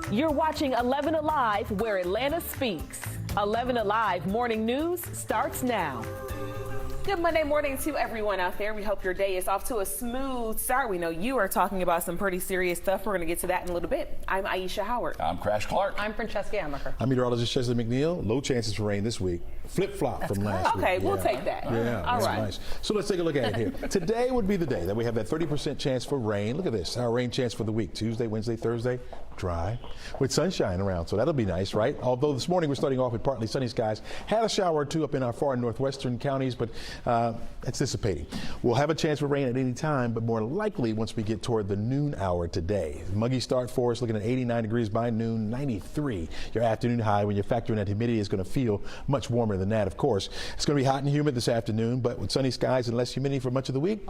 You're watching 11Alive, where Atlanta speaks. 11Alive Morning News starts now. Good Monday morning to everyone out there. We hope your day is off to a smooth start. We know you are talking about some pretty serious stuff. We're going to get to that in a little bit. I'm Aisha Howard. I'm Crash Clark. I'm Francesca Amaker. I'm meteorologist Chesley McNeil. Low chances for rain this week. Flip-flop from last week. Okay, we'll take that. Yeah, all right. Nice. So let's take a look at it here. Today would be the day that we have that 30% chance for rain. Look at this. Our rain chance for the week. Tuesday, Wednesday, Thursday, dry with sunshine around. So that'll be nice, right? Although this morning we're starting off with partly sunny skies. Had a shower or two up in our far northwestern counties, but it's dissipating. We'll have a chance for rain at any time, but more likely once we get toward the noon hour today. Muggy start for us, looking at 89 degrees by noon, 93 your afternoon high. When you factor in that humidity, is going to feel much warmer than that, of course. It's going to be hot and humid this afternoon, but with sunny skies and less humidity for much of the week,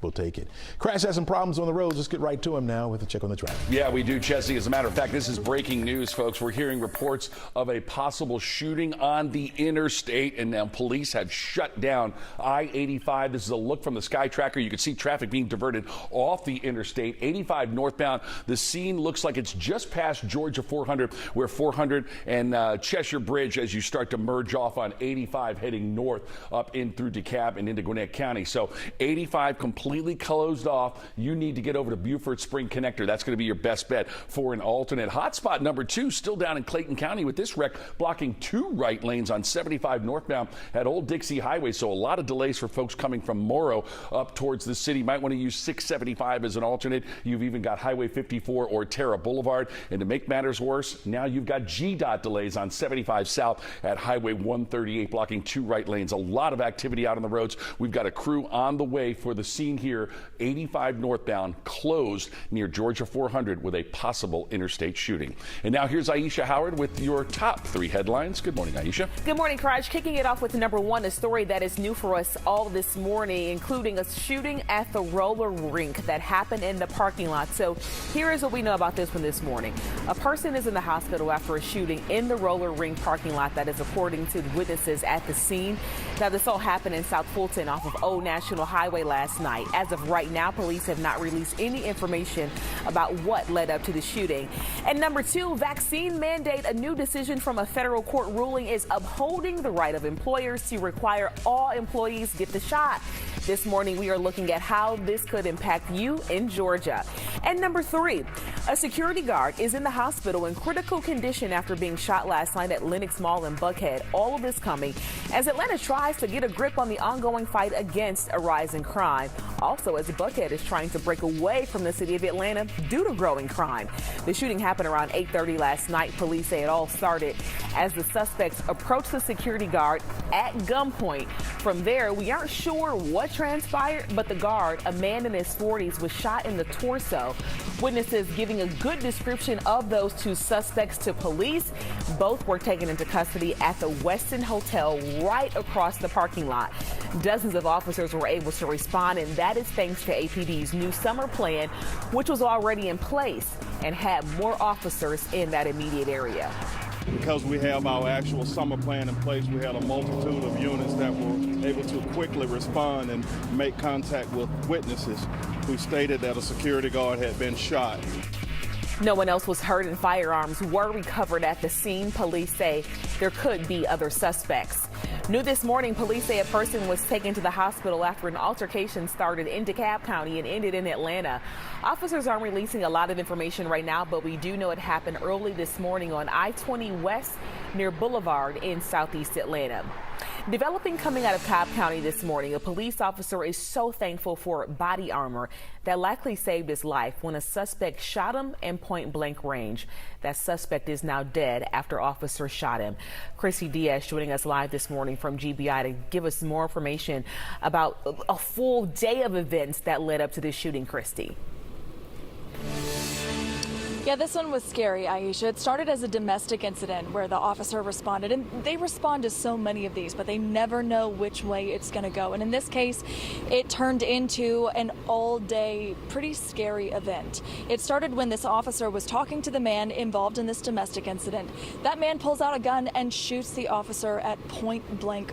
we'll take it. Crash has some problems on the roads. Let's get right to him now with a check on the traffic. Yeah, we do, Chesley. As a matter of fact, this is breaking news, folks. We're hearing reports of a possible shooting on the interstate, and now police have shut down I-85. This is a look from the Sky Tracker. You can see traffic being diverted off the interstate. 85 northbound. The scene looks like it's just past Georgia 400, where 400 and Cheshire Bridge, as you start to merge off on 85 heading north up in through DeKalb and into Gwinnett County. So 85 completely closed off. You need to get over to Beaufort Spring Connector. That's going to be your best bet for an alternate. Hotspot number 2 still down in Clayton County with this wreck blocking 2 right lanes on 75 northbound at Old Dixie Highway. So a lot of delays for folks coming from Morrow up towards the city. Might want to use 675 as an alternate. You've even got Highway 54 or Terra Boulevard. And to make matters worse, now you've got GDOT delays on 75 south at Highway 138 blocking 2 right lanes. A lot of activity out on the roads. We've got a crew on the way for the scene here. 85 northbound closed near Georgia 400 with a possible interstate shooting. And now here's Aisha Howard with your top 3 headlines. Good morning, Aisha. Good morning, Crash. Kicking it off with number 1, a story that is new for us all this morning, including a shooting at the roller rink that happened in the parking lot. So here is what we know about this one this morning. A person is in the hospital after a shooting in the roller rink parking lot. That is according to witnesses at the scene. Now, this all happened in South Fulton off of Old National Highway last night. As of right now, police have not released any information about what led up to the shooting. And number 2, vaccine mandate. A new decision from a federal court ruling is upholding the right of employers to require all employees get the shot. This morning, we are looking at how this could impact you in Georgia. And number 3, a security guard is in the hospital in critical condition after being shot last night at Lenox Mall in Buckhead. All of this coming as Atlanta tries to get a grip on the ongoing fight against a rising crime. Also, as Buckhead is trying to break away from the city of Atlanta due to growing crime. The shooting happened around 8:30 last night. Police say it all started as the suspects approached the security guard at gunpoint. From there, we aren't sure what transpired, but the guard, a man in his 40s, was shot in the torso. Witnesses giving a good description of those 2 suspects to police. Both were taken into custody at the Westin Hotel right across the parking lot. Dozens of officers were able to respond, and that is thanks to APD's new summer plan, which was already in place and had more officers in that immediate area. Because we have our actual summer plan in place, we had a multitude of units that were able to quickly respond and make contact with witnesses who stated that a security guard had been shot. No one else was hurt and firearms were recovered at the scene. Police say there could be other suspects. New this morning, police say a person was taken to the hospital after an altercation started in DeKalb County and ended in Atlanta. Officers aren't releasing a lot of information right now, but we do know it happened early this morning on I-20 West near Boulevard in southeast Atlanta. Developing coming out of Cobb County this morning, a police officer is so thankful for body armor that likely saved his life when a suspect shot him in point blank range. That suspect is now dead after officers shot him. Chrissy Diaz joining us live this morning from GBI to give us more information about a full day of events that led up to this shooting, Christy. Yeah, this one was scary, Aisha. It started as a domestic incident where the officer responded, and they respond to so many of these, but they never know which way it's going to go. And in this case, it turned into an all-day, pretty scary event. It started when this officer was talking to the man involved in this domestic incident. That man pulls out a gun and shoots the officer at point-blank